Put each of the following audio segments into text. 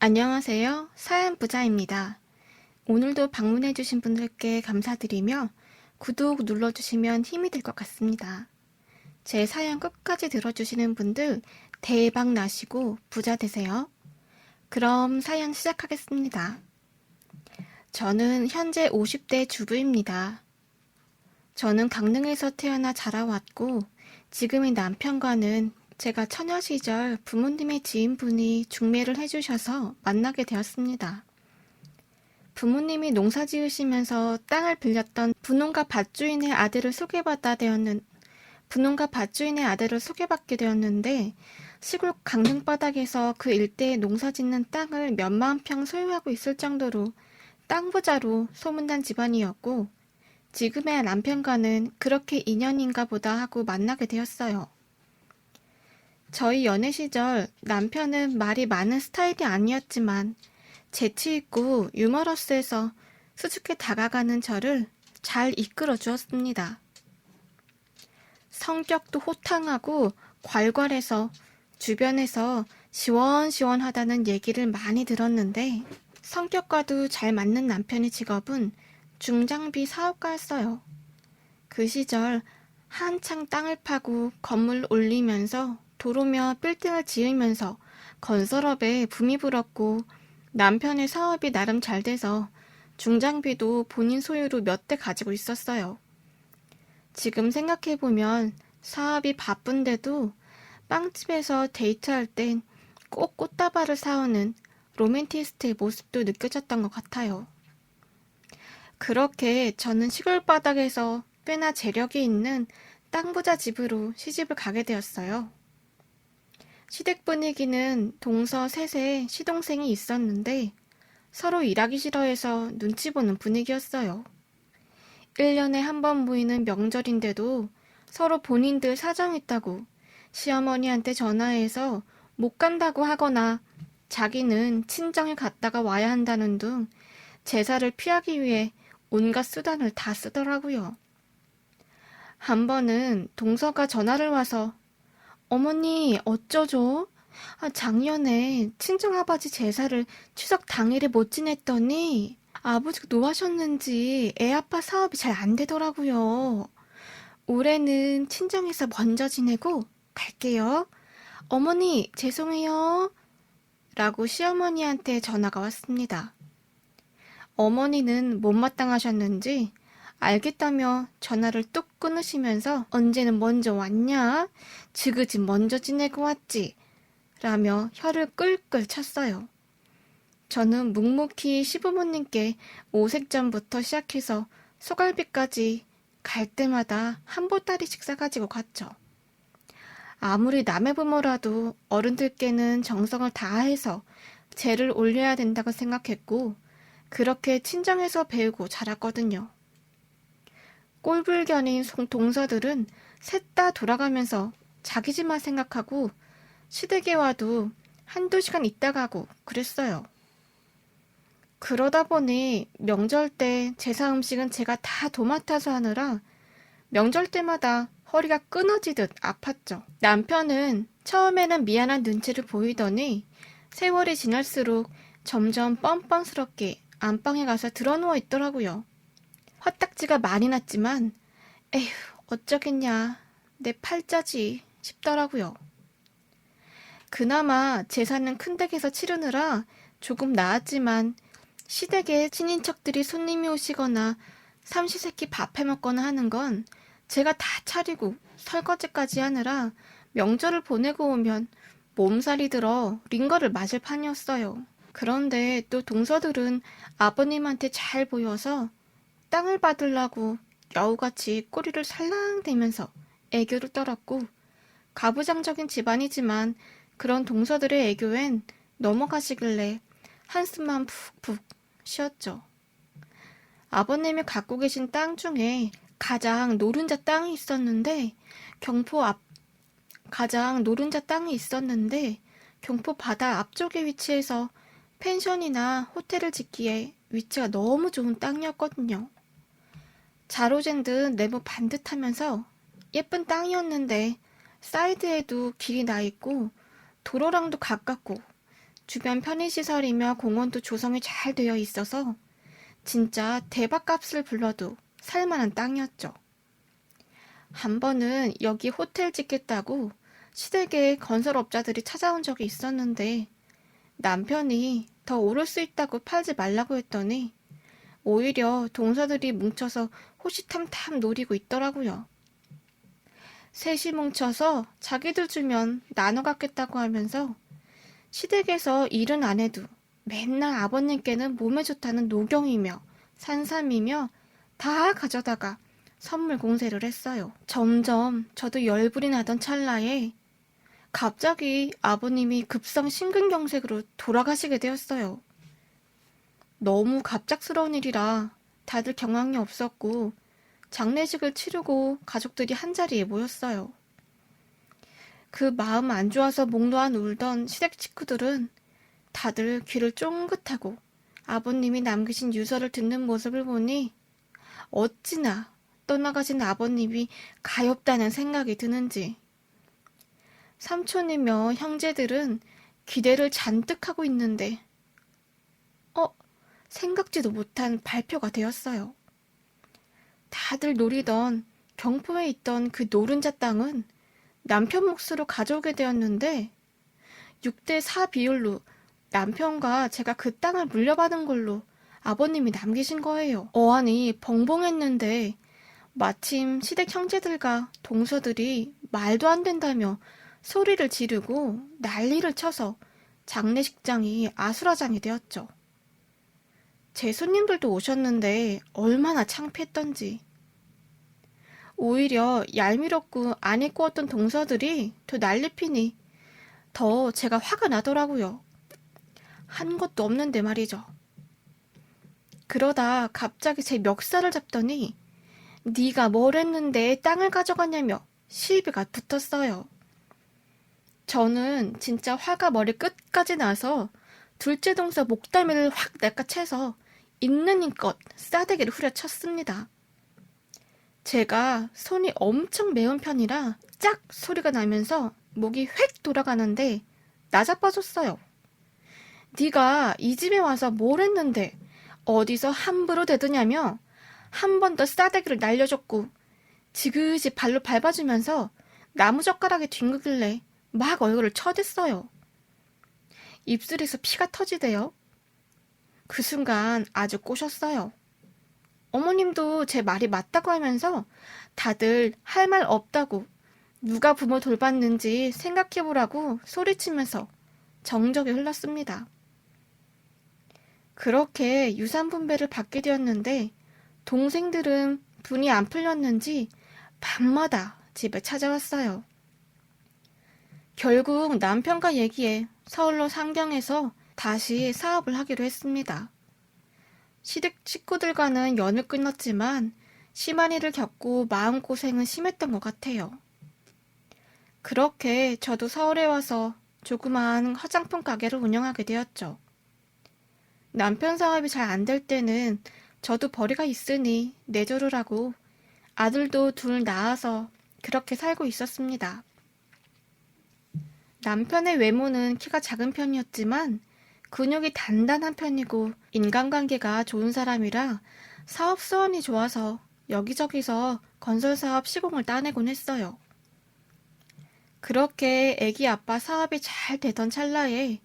안녕하세요. 사연부자입니다. 오늘도 방문해주신 분들께 감사드리며 구독 눌러주시면 힘이 될 것 같습니다. 제 사연 끝까지 들어주시는 분들 대박 나시고 부자 되세요. 그럼 사연 시작하겠습니다. 저는 현재 50대 주부입니다. 저는 강릉에서 태어나 자라왔고 지금의 남편과는 제가 처녀 시절 부모님의 지인분이 중매를 해주셔서 만나게 되었습니다. 부모님이 농사 지으시면서 땅을 빌렸던 분홍가 밭주인의 아들을 소개받게 되었는데 시골 강릉 바닥에서 그 일대에 농사 짓는 땅을 몇만 평 소유하고 있을 정도로 땅 부자로 소문난 집안이었고 지금의 남편과는 그렇게 인연인가 보다 하고 만나게 되었어요. 저희 연애 시절 남편은 말이 많은 스타일이 아니었지만 재치있고 유머러스해서 수줍게 다가가는 저를 잘 이끌어 주었습니다. 성격도 호탕하고 괄괄해서 주변에서 시원시원하다는 얘기를 많이 들었는데 성격과도 잘 맞는 남편의 직업은 중장비 사업가였어요. 그 시절 한창 땅을 파고 건물 올리면서 도로며 빌딩을 지으면서 건설업에 붐이 불었고 남편의 사업이 나름 잘 돼서 중장비도 본인 소유로 몇 대 가지고 있었어요. 지금 생각해보면 사업이 바쁜데도 빵집에서 데이트할 땐 꼭 꽃다발을 사오는 로맨티스트의 모습도 느껴졌던 것 같아요. 그렇게 저는 시골 바닥에서 꽤나 재력이 있는 땅 부자 집으로 시집을 가게 되었어요. 시댁 분위기는 동서 셋의 시동생이 있었는데 서로 일하기 싫어해서 눈치 보는 분위기였어요. 1년에 한 번 모이는 명절인데도 서로 본인들 사정 있다고 시어머니한테 전화해서 못 간다고 하거나 자기는 친정에 갔다가 와야 한다는 등 제사를 피하기 위해 온갖 수단을 다 쓰더라고요. 한 번은 동서가 전화를 와서 어머니 어쩌죠? 작년에 친정아버지 제사를 추석 당일에 못 지냈더니 아버지가 노하셨는지 애아빠 사업이 잘 안 되더라고요. 올해는 친정에서 먼저 지내고 갈게요. 어머니 죄송해요. 라고 시어머니한테 전화가 왔습니다. 어머니는 못마땅하셨는지 알겠다며 전화를 뚝 끊으시면서 언제는 먼저 왔냐? 지그지 먼저 지내고 왔지? 라며 혀를 끌끌 찼어요. 저는 묵묵히 시부모님께 오색전부터 시작해서 소갈비까지 갈 때마다 한 보따리씩 싸가지고 갔죠. 아무리 남의 부모라도 어른들께는 정성을 다해서 제를 올려야 된다고 생각했고 그렇게 친정에서 배우고 자랐거든요. 꼴불견인 동서들은 셋 다 돌아가면서 자기 집만 생각하고 시댁에 와도 한두 시간 있다 가고 그랬어요. 그러다 보니 명절 때 제사 음식은 제가 다 도맡아서 하느라 명절 때마다 허리가 끊어지듯 아팠죠. 남편은 처음에는 미안한 눈치를 보이더니 세월이 지날수록 점점 뻔뻔스럽게 안방에 가서 드러누워 있더라고요. 화딱지가 많이 났지만 에휴 어쩌겠냐 내 팔자지 싶더라고요. 그나마 제사는 큰 댁에서 치르느라 조금 나았지만 시댁에 친인척들이 손님이 오시거나 삼시세끼 밥 해먹거나 하는 건 제가 다 차리고 설거지까지 하느라 명절을 보내고 오면 몸살이 들어 링거를 맞을 판이었어요. 그런데 또 동서들은 아버님한테 잘 보여서 땅을 받으려고 여우같이 꼬리를 살랑대면서 애교를 떨었고 가부장적인 집안이지만 그런 동서들의 애교엔 넘어가시길래 한숨만 푹푹 쉬었죠. 아버님이 갖고 계신 땅 중에 가장 노른자 땅이 있었는데 경포 바다 앞쪽에 위치해서 펜션이나 호텔을 짓기에 위치가 너무 좋은 땅이었거든요. 자로잰 듯 네모 반듯하면서 예쁜 땅이었는데 사이드에도 길이 나 있고 도로랑도 가깝고 주변 편의시설이며 공원도 조성이 잘 되어 있어서 진짜 대박값을 불러도 살만한 땅이었죠. 한 번은 여기 호텔 짓겠다고 시댁의 건설업자들이 찾아온 적이 있었는데 남편이 더 오를 수 있다고 팔지 말라고 했더니 오히려 동서들이 뭉쳐서 호시탐탐 노리고 있더라고요. 셋이 뭉쳐서 자기들 주면 나눠 갖겠다고 하면서 시댁에서 일은 안 해도 맨날 아버님께는 몸에 좋다는 녹용이며 산삼이며 다 가져다가 선물 공세를 했어요. 점점 저도 열불이 나던 찰나에 갑자기 아버님이 급성 심근경색으로 돌아가시게 되었어요. 너무 갑작스러운 일이라 다들 경황이 없었고 장례식을 치르고 가족들이 한자리에 모였어요. 그 마음 안 좋아서 목 놓아 울던 시댁 식구들은 다들 귀를 쫑긋하고 아버님이 남기신 유서를 듣는 모습을 보니 어찌나 떠나가신 아버님이 가엾다는 생각이 드는지 삼촌이며 형제들은 기대를 잔뜩 하고 있는데 생각지도 못한 발표가 되었어요. 다들 노리던 경포에 있던 그 노른자 땅은 남편 몫으로 가져오게 되었는데 6대4 비율로 남편과 제가 그 땅을 물려받은 걸로 아버님이 남기신 거예요. 어안이 벙벙했는데 마침 시댁 형제들과 동서들이 말도 안 된다며 소리를 지르고 난리를 쳐서 장례식장이 아수라장이 되었죠. 제 손님들도 오셨는데 얼마나 창피했던지. 오히려 얄미웠고 안 입고 왔던 동서들이 더 난리피니 더 제가 화가 나더라고요. 한 것도 없는데 말이죠. 그러다 갑자기 제 멱살을 잡더니 네가 뭘 했는데 땅을 가져갔냐며 시비가 붙었어요. 저는 진짜 화가 머리 끝까지 나서 둘째 동서 목덜미를 확 낚아채서 있는 힘껏 싸대기를 후려쳤습니다. 제가 손이 엄청 매운 편이라 짝 소리가 나면서 목이 획 돌아가는데 나자빠졌어요. 네가 이 집에 와서 뭘 했는데 어디서 함부로 대드냐며 한 번 더 싸대기를 날려줬고 지그시 발로 밟아주면서 나무젓가락에 뒹구길래 막 얼굴을 쳐댔어요. 입술에서 피가 터지대요. 그 순간 아주 꼬셨어요. 어머님도 제 말이 맞다고 하면서 다들 할 말 없다고 누가 부모 돌봤는지 생각해보라고 소리치면서 정적이 흘렀습니다. 그렇게 유산 분배를 받게 되었는데 동생들은 분이 안 풀렸는지 밤마다 집에 찾아왔어요. 결국 남편과 얘기해 서울로 상경해서 다시 사업을 하기로 했습니다. 시댁 식구들과는 연을 끊었지만 심한 일을 겪고 마음고생은 심했던 것 같아요. 그렇게 저도 서울에 와서 조그마한 화장품 가게를 운영하게 되었죠. 남편 사업이 잘 안 될 때는 저도 벌이가 있으니 내조를 하고 아들도 둘 낳아서 그렇게 살고 있었습니다. 남편의 외모는 키가 작은 편이었지만 근육이 단단한 편이고 인간관계가 좋은 사람이라 사업 수완이 좋아서 여기저기서 건설사업 시공을 따내곤 했어요. 그렇게 애기 아빠 사업이 잘 되던 찰나에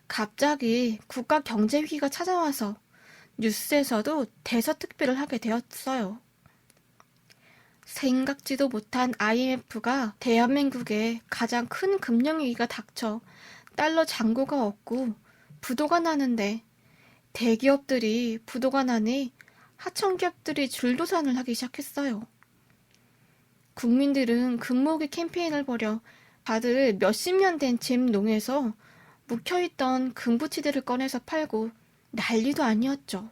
갑자기 국가 경제 위기가 찾아와서 뉴스에서도 대서특필을 하게 되었어요. 생각지도 못한 IMF가 대한민국에 가장 큰 금융위기가 닥쳐 달러 잔고가 없고 부도가 나는데 대기업들이 부도가 나니 하청기업들이 줄도산을 하기 시작했어요. 국민들은 금모으기 캠페인을 벌여 다들 몇십 년 된 집 농에서 묵혀있던 금부치들을 꺼내서 팔고 난리도 아니었죠.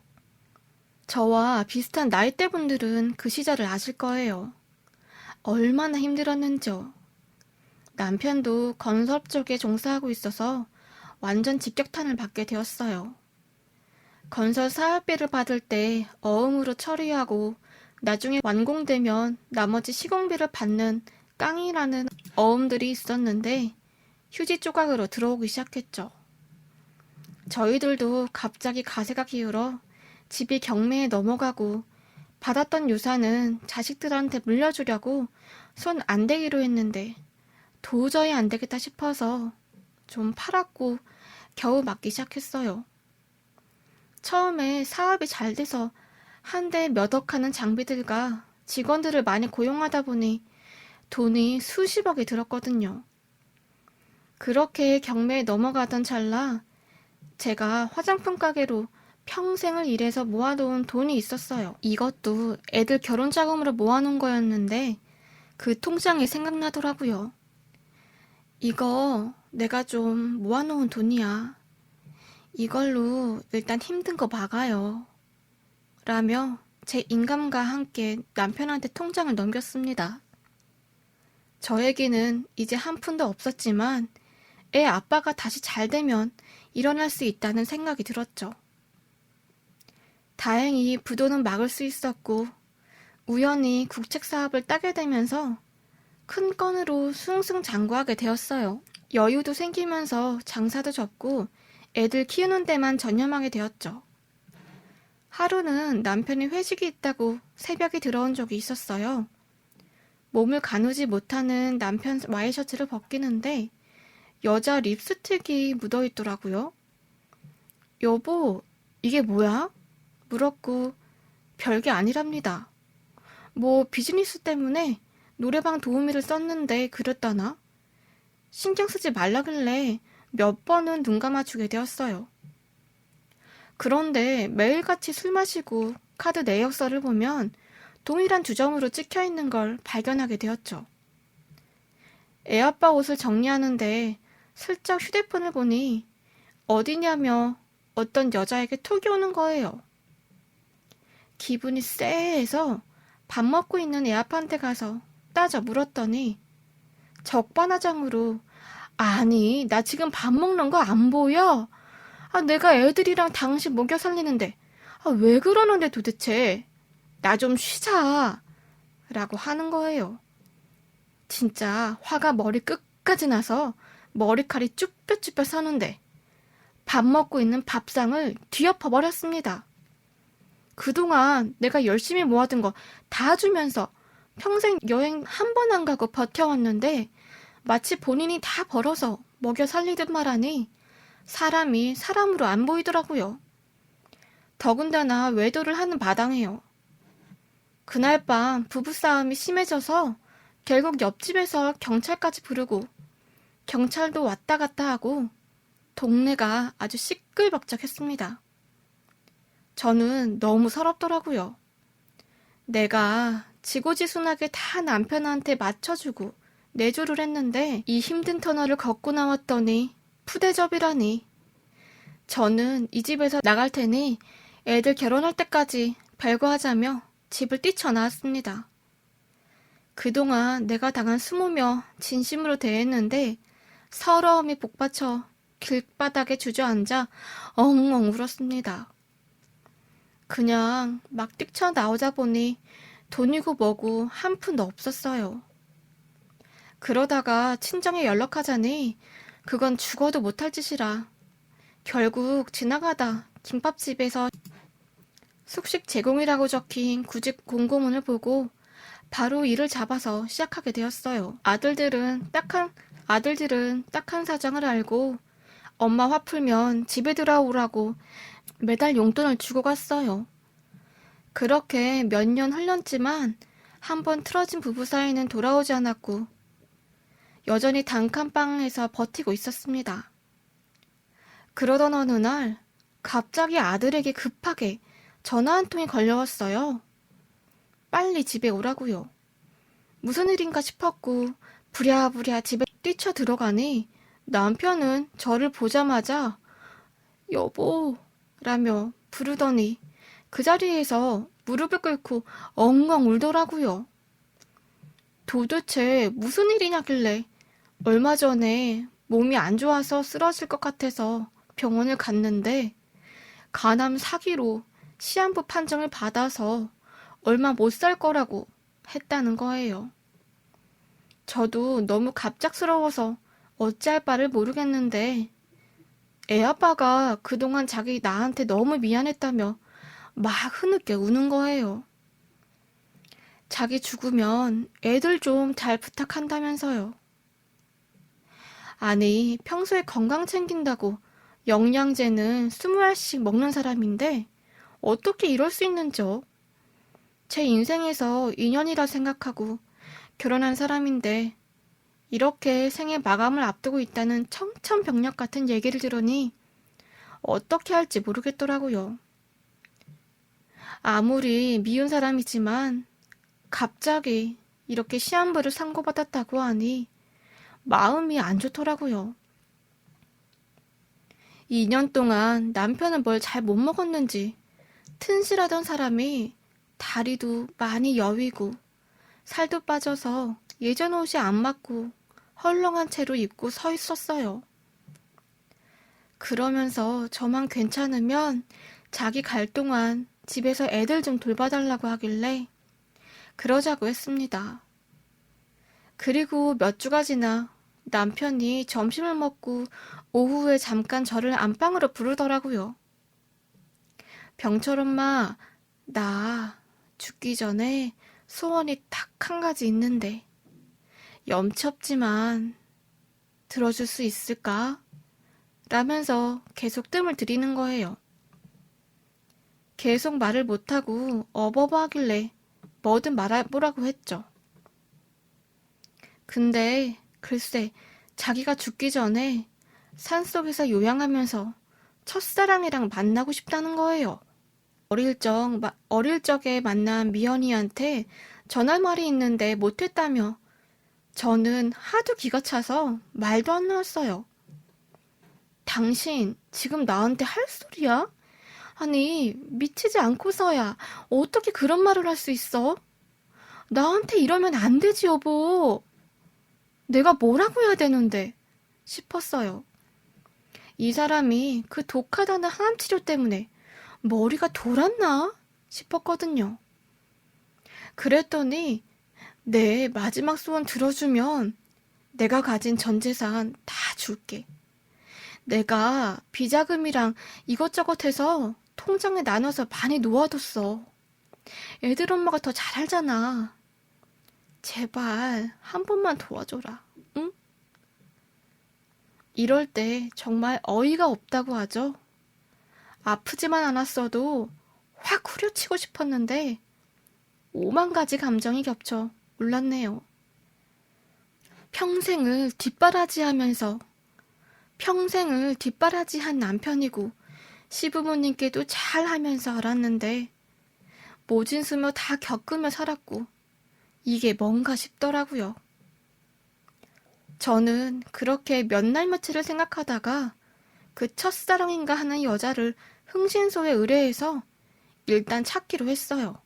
저와 비슷한 나이대 분들은 그 시절을 아실 거예요. 얼마나 힘들었는지요. 남편도 건설업 쪽에 종사하고 있어서 완전 직격탄을 받게 되었어요. 건설 사업비를 받을 때 어음으로 처리하고 나중에 완공되면 나머지 시공비를 받는 깡이라는 어음들이 있었는데 휴지 조각으로 들어오기 시작했죠. 저희들도 갑자기 가세가 기울어 집이 경매에 넘어가고 받았던 유산은 자식들한테 물려주려고 손 안 대기로 했는데 도저히 안 되겠다 싶어서 좀 팔았고 겨우 맡기 시작했어요. 처음에 사업이 잘 돼서 한 대 몇 억 하는 장비들과 직원들을 많이 고용하다 보니 돈이 수십억이 들었거든요. 그렇게 경매에 넘어가던 찰나 제가 화장품 가게로 평생을 일해서 모아놓은 돈이 있었어요. 이것도 애들 결혼 자금으로 모아놓은 거였는데 그 통장이 생각나더라고요. 이거 내가 좀 모아놓은 돈이야. 이걸로 일단 힘든 거 막아요. 라며 제 인감과 함께 남편한테 통장을 넘겼습니다. 저에게는 이제 한 푼도 없었지만 애 아빠가 다시 잘 되면 일어날 수 있다는 생각이 들었죠. 다행히 부도는 막을 수 있었고 우연히 국책 사업을 따게 되면서 큰 건으로 승승장구하게 되었어요. 여유도 생기면서 장사도 접고 애들 키우는 데만 전념하게 되었죠. 하루는 남편이 회식이 있다고 새벽에 들어온 적이 있었어요. 몸을 가누지 못하는 남편 와이셔츠를 벗기는데 여자 립스틱이 묻어있더라고요. 여보, 이게 뭐야? 물었고 별게 아니랍니다. 뭐 비즈니스 때문에 노래방 도우미를 썼는데 그랬다나? 신경 쓰지 말라길래 몇 번은 눈 감아주게 되었어요. 그런데 매일같이 술 마시고 카드 내역서를 보면 동일한 주점으로 찍혀있는 걸 발견하게 되었죠. 애아빠 옷을 정리하는데 슬쩍 휴대폰을 보니 어디냐며 어떤 여자에게 톡이 오는 거예요. 기분이 쎄해서 밥 먹고 있는 애아빠한테 가서 따져 물었더니 적반하장으로 아니 나 지금 밥 먹는 거 안 보여? 내가 애들이랑 당신 먹여 살리는데 왜 그러는데 도대체 나 좀 쉬자 라고 하는 거예요. 진짜 화가 머리 끝까지 나서 머리칼이 쭈뼛쭈뼛 서는데 밥 먹고 있는 밥상을 뒤엎어 버렸습니다. 그동안 내가 열심히 모아둔 거 다 주면서 평생 여행 한 번 안 가고 버텨왔는데 마치 본인이 다 벌어서 먹여 살리듯 말하니 사람이 사람으로 안 보이더라고요. 더군다나 외도를 하는 마당에요. 그날 밤 부부싸움이 심해져서 결국 옆집에서 경찰까지 부르고 경찰도 왔다 갔다 하고 동네가 아주 시끌벅적했습니다. 저는 너무 서럽더라고요. 내가 지고지순하게 다 남편한테 맞춰주고 내조를 했는데 이 힘든 터널을 걷고 나왔더니 푸대접이라니. 저는 이 집에서 나갈 테니 애들 결혼할 때까지 별거하자며 집을 뛰쳐나왔습니다. 그동안 내가 당한 수모며 진심으로 대했는데 서러움이 복받쳐 길바닥에 주저앉아 엉엉 울었습니다. 그냥 막 뛰쳐나오자 보니 돈이고 뭐고 한 푼도 없었어요. 그러다가 친정에 연락하자니 그건 죽어도 못할 짓이라 결국 지나가다 김밥집에서 숙식 제공이라고 적힌 구직 공고문을 보고 바로 일을 잡아서 시작하게 되었어요. 아들들은 딱 한 사정을 알고 엄마 화 풀면 집에 들어오라고 매달 용돈을 주고 갔어요. 그렇게 몇 년 흘렀지만 한 번 틀어진 부부 사이는 돌아오지 않았고 여전히 단칸방에서 버티고 있었습니다. 그러던 어느 날 갑자기 아들에게 급하게 전화 한 통이 걸려왔어요. 빨리 집에 오라고요. 무슨 일인가 싶었고 부랴부랴 집에 뛰쳐 들어가니 남편은 저를 보자마자 여보 라며 부르더니 그 자리에서 무릎을 꿇고 엉엉 울더라고요. 도대체 무슨 일이냐길래 얼마 전에 몸이 안 좋아서 쓰러질 것 같아서 병원을 갔는데 간암 사기로 시한부 판정을 받아서 얼마 못 살 거라고 했다는 거예요. 저도 너무 갑작스러워서 어찌할 바를 모르겠는데 애아빠가 그동안 자기 나한테 너무 미안했다며 막 흐느껴 우는 거예요. 자기 죽으면 애들 좀 잘 부탁한다면서요. 아니, 평소에 건강 챙긴다고 영양제는 20알씩 먹는 사람인데 어떻게 이럴 수 있는지요? 제 인생에서 인연이라 생각하고 결혼한 사람인데 이렇게 생의 마감을 앞두고 있다는 청천벽력 같은 얘기를 들으니 어떻게 할지 모르겠더라고요. 아무리 미운 사람이지만 갑자기 이렇게 시한부를 상고받았다고 하니 마음이 안 좋더라고요. 2년 동안 남편은 뭘 잘 못 먹었는지 튼실하던 사람이 다리도 많이 여위고 살도 빠져서 예전 옷이 안 맞고 헐렁한 채로 입고 서 있었어요. 그러면서 저만 괜찮으면 자기 갈 동안 집에서 애들 좀 돌봐달라고 하길래 그러자고 했습니다. 그리고 몇 주가 지나 남편이 점심을 먹고 오후에 잠깐 저를 안방으로 부르더라고요. 병철 엄마, 나 죽기 전에 소원이 딱 한 가지 있는데 염치 없지만 들어줄 수 있을까? 라면서 계속 뜸을 들이는 거예요. 계속 말을 못하고 어버버 하길래 뭐든 말해보라고 했죠. 근데 글쎄 자기가 죽기 전에 산속에서 요양하면서 첫사랑이랑 만나고 싶다는 거예요. 어릴 적에 만난 미연이한테 전할 말이 있는데 못했다며 저는 하도 기가 차서 말도 안 나왔어요. 당신 지금 나한테 할 소리야? 아니 미치지 않고서야 어떻게 그런 말을 할 수 있어? 나한테 이러면 안 되지 여보. 내가 뭐라고 해야 되는데 싶었어요. 이 사람이 그 독하다는 항암 치료 때문에 머리가 돌았나 싶었거든요. 그랬더니 내 마지막 소원 들어주면 내가 가진 전 재산 다 줄게. 내가 비자금이랑 이것저것 해서 통장에 나눠서 많이 놓아뒀어. 애들 엄마가 더 잘 알잖아. 제발 한 번만 도와줘라. 응? 이럴 때 정말 어이가 없다고 하죠. 아프지만 않았어도 확 후려치고 싶었는데 오만 가지 감정이 겹쳐 올랐네요. 평생을 뒷바라지한 남편이고 시부모님께도 잘하면서 알았는데 모진 수며 다 겪으며 살았고 이게 뭔가 싶더라고요. 저는 그렇게 몇 날 며칠을 생각하다가 그 첫사랑인가 하는 여자를 흥신소에 의뢰해서 일단 찾기로 했어요.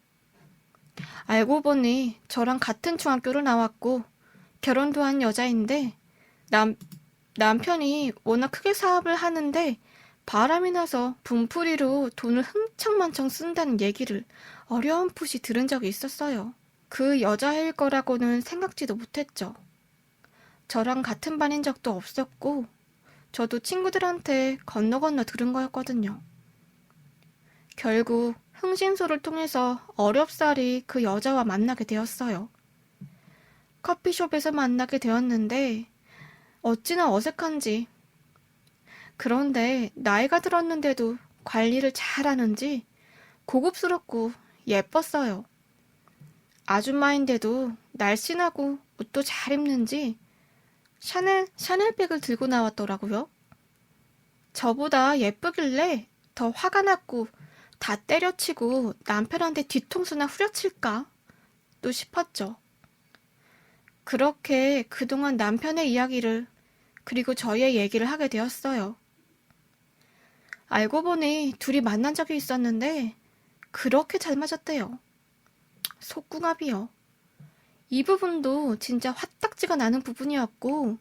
알고 보니 저랑 같은 중학교를 나왔고 결혼도 한 여자인데 남편이 워낙 크게 사업을 하는데 바람이 나서 분풀이로 돈을 흥청만청 쓴다는 얘기를 어렴풋이 들은 적이 있었어요. 그 여자일 거라고는 생각지도 못했죠. 저랑 같은 반인 적도 없었고 저도 친구들한테 건너 들은 거였거든요. 결국 흥신소를 통해서 어렵사리 그 여자와 만나게 되었어요. 커피숍에서 만나게 되었는데 어찌나 어색한지. 그런데 나이가 들었는데도 관리를 잘하는지 고급스럽고 예뻤어요. 아줌마인데도 날씬하고 옷도 잘 입는지 샤넬백을 들고 나왔더라고요. 저보다 예쁘길래 더 화가 났고 다 때려치고 남편한테 뒤통수나 후려칠까? 또 싶었죠. 그렇게 그동안 남편의 이야기를 그리고 저희의 얘기를 하게 되었어요. 알고 보니 둘이 만난 적이 있었는데 그렇게 잘 맞았대요. 속궁합이요. 이 부분도 진짜 화딱지가 나는 부분이었고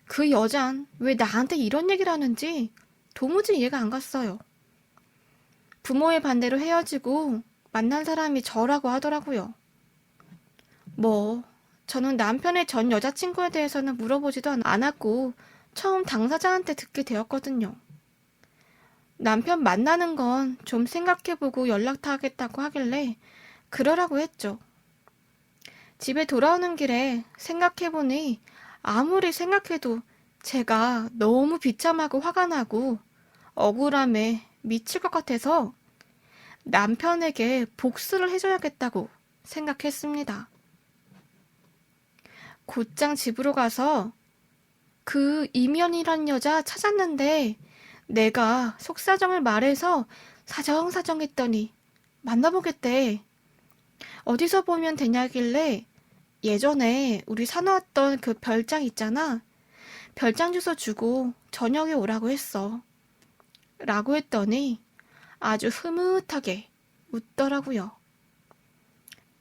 그 여잔 왜 나한테 이런 얘기를 하는지 도무지 이해가 안 갔어요. 부모의 반대로 헤어지고 만난 사람이 저라고 하더라고요. 저는 남편의 전 여자친구에 대해서는 물어보지도 않았고 처음 당사자한테 듣게 되었거든요. 남편 만나는 건 좀 생각해보고 연락하겠다고 하길래 그러라고 했죠. 집에 돌아오는 길에 생각해보니 아무리 생각해도 제가 너무 비참하고 화가 나고 억울함에 미칠 것 같아서 남편에게 복수를 해줘야겠다고 생각했습니다. 곧장 집으로 가서 그 이면이란 여자 찾았는데 내가 속사정을 말해서 사정사정했더니 만나보겠대. 어디서 보면 되냐길래 예전에 우리 사놓았던 그 별장 있잖아. 별장 주소 주고 저녁에 오라고 했어. 라고 했더니 아주 흐뭇하게 웃더라고요.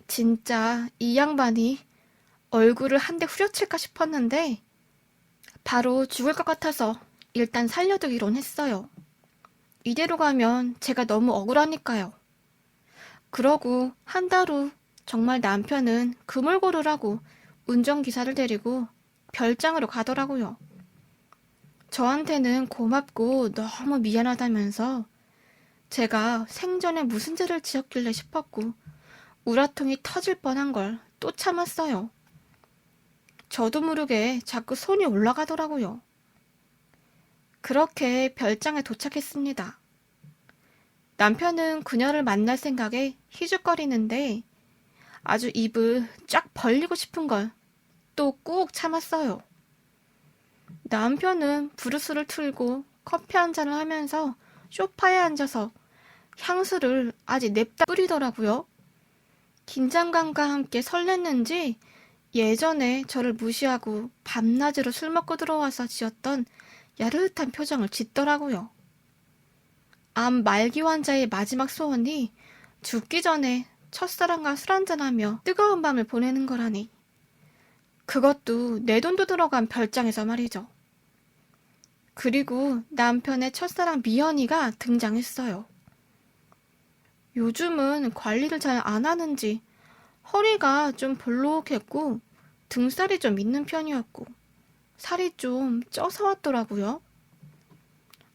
진짜 이 양반이 얼굴을 한 대 후려칠까 싶었는데 바로 죽을 것 같아서 일단 살려두기론 했어요. 이대로 가면 제가 너무 억울하니까요. 그러고 한 달 후 정말 남편은 금을 고르라고 운전기사를 데리고 별장으로 가더라고요. 저한테는 고맙고 너무 미안하다면서 제가 생전에 무슨 죄를 지었길래 싶었고 우라통이 터질 뻔한 걸 또 참았어요. 저도 모르게 자꾸 손이 올라가더라고요. 그렇게 별장에 도착했습니다. 남편은 그녀를 만날 생각에 희죽거리는데 아주 입을 쫙 벌리고 싶은 걸 또 꾹 참았어요. 남편은 브루스를 틀고 커피 한 잔을 하면서 소파에 앉아서 향수를 아직 냅다 뿌리더라고요. 긴장감과 함께 설렜는지 예전에 저를 무시하고 밤낮으로 술 먹고 들어와서 지었던 야릇한 표정을 짓더라고요. 암 말기 환자의 마지막 소원이 죽기 전에 첫사랑과 술 한잔하며 뜨거운 밤을 보내는 거라니. 그것도 내 돈도 들어간 별장에서 말이죠. 그리고 남편의 첫사랑 미연이가 등장했어요. 요즘은 관리를 잘 안 하는지 허리가 좀 볼록했고 등살이 좀 있는 편이었고 살이 좀 쪄서 왔더라고요.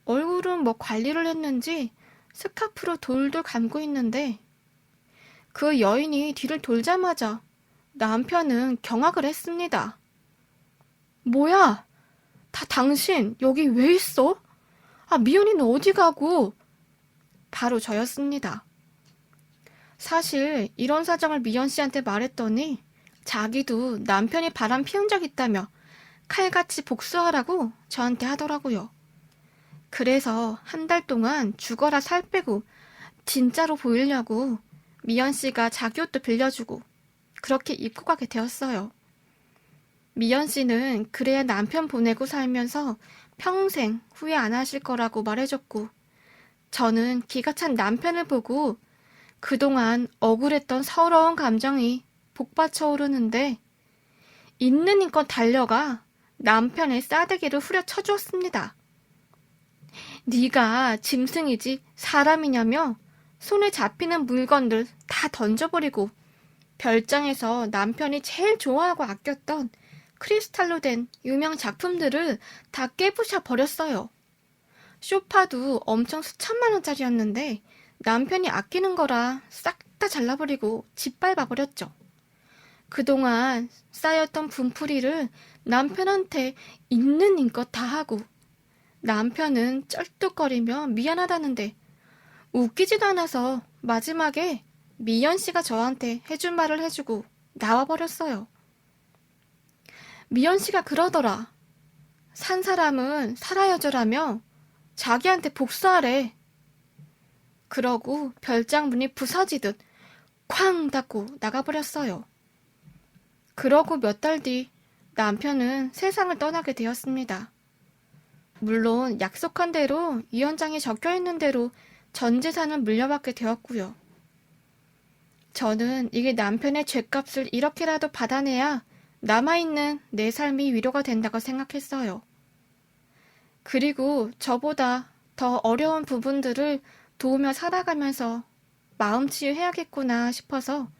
얼굴은 뭐 관리를 했는지 스카프로 돌돌 감고 있는데 그 여인이 뒤를 돌자마자 남편은 경악을 했습니다. 뭐야? 다 당신 여기 왜 있어? 아, 미연이는 어디 가고? 바로 저였습니다. 사실 이런 사정을 미연 씨한테 말했더니 자기도 남편이 바람 피운 적 있다며 칼같이 복수하라고 저한테 하더라고요. 그래서 한 달 동안 죽어라 살 빼고 진짜로 보이려고 미연 씨가 자기 옷도 빌려주고 그렇게 입고 가게 되었어요. 미연 씨는 그래야 남편 보내고 살면서 평생 후회 안 하실 거라고 말해줬고 저는 기가 찬 남편을 보고 그동안 억울했던 서러운 감정이 복받쳐 오르는데 있는 힘껏 달려가 남편의 싸대기를 후려쳐 주었습니다. 네가 짐승이지 사람이냐며 손에 잡히는 물건들 다 던져버리고 별장에서 남편이 제일 좋아하고 아꼈던 크리스탈로 된 유명 작품들을 다 깨부셔 버렸어요. 소파도 엄청 수천만 원짜리였는데 남편이 아끼는 거라 싹 다 잘라버리고 짓밟아버렸죠. 그동안 쌓였던 분풀이를 남편한테 있는 힘껏 다 하고 남편은 쩔뚝거리며 미안하다는데 웃기지도 않아서 마지막에 미연 씨가 저한테 해준 말을 해주고 나와버렸어요. 미연 씨가 그러더라. 산 사람은 살아야죠라며 자기한테 복수하래. 그러고 별장 문이 부서지듯 쾅 닫고 나가버렸어요. 그러고 몇 달 뒤 남편은 세상을 떠나게 되었습니다. 물론 약속한 대로 유언장에 적혀있는 대로 전 재산을 물려받게 되었고요. 저는 이게 남편의 죗값을 이렇게라도 받아내야 남아있는 내 삶이 위로가 된다고 생각했어요. 그리고 저보다 더 어려운 부분들을 도우며 살아가면서 마음 치유해야겠구나 싶어서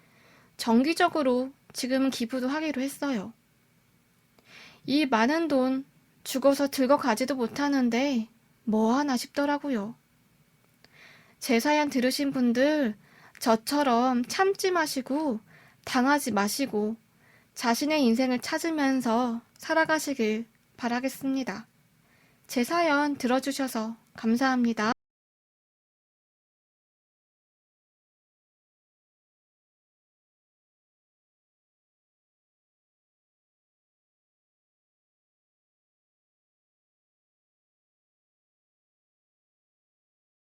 정기적으로 지금은 기부도 하기로 했어요. 이 많은 돈 죽어서 들고 가지도 못하는데 뭐 하나 싶더라고요. 제 사연 들으신 분들, 저처럼 참지 마시고, 당하지 마시고, 자신의 인생을 찾으면서 살아가시길 바라겠습니다. 제 사연 들어주셔서 감사합니다.